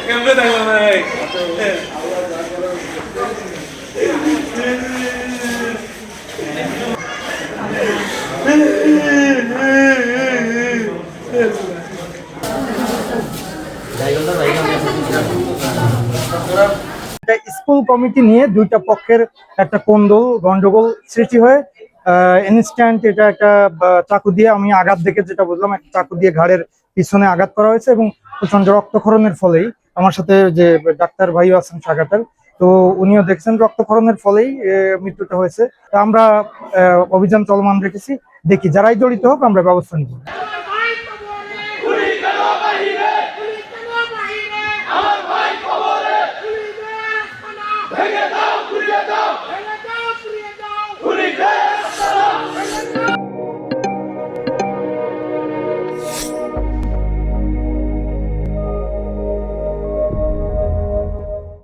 কেমনে থাকবো ভাই? স্কুল কমিটি নিয়ে দুইটা পক্ষের একটা কোন্দল গন্ডগোল সৃষ্টি হয়ে ইনস্ট্যান্ট এটা একটা চাকু দিয়ে, আমি আঘাত দেখে যেটা বুঝলাম, একটা চাকু দিয়ে ঘাড়ের পিছনে আঘাত করা হয়েছে এবং প্রচন্ড রক্তক্ষরণের ফলেই, আমার সাথে যে ডাক্তার ভাইও আছেন সাকাতের, তো উনিও দেখছেন রক্তক্ষরণের ফলেই মৃত্যুটা হয়েছে। তা আমরা অভিযান চলমান রেখেছি, দেখি যারাই জড়িত হোক আমরা ব্যবস্থা নিব।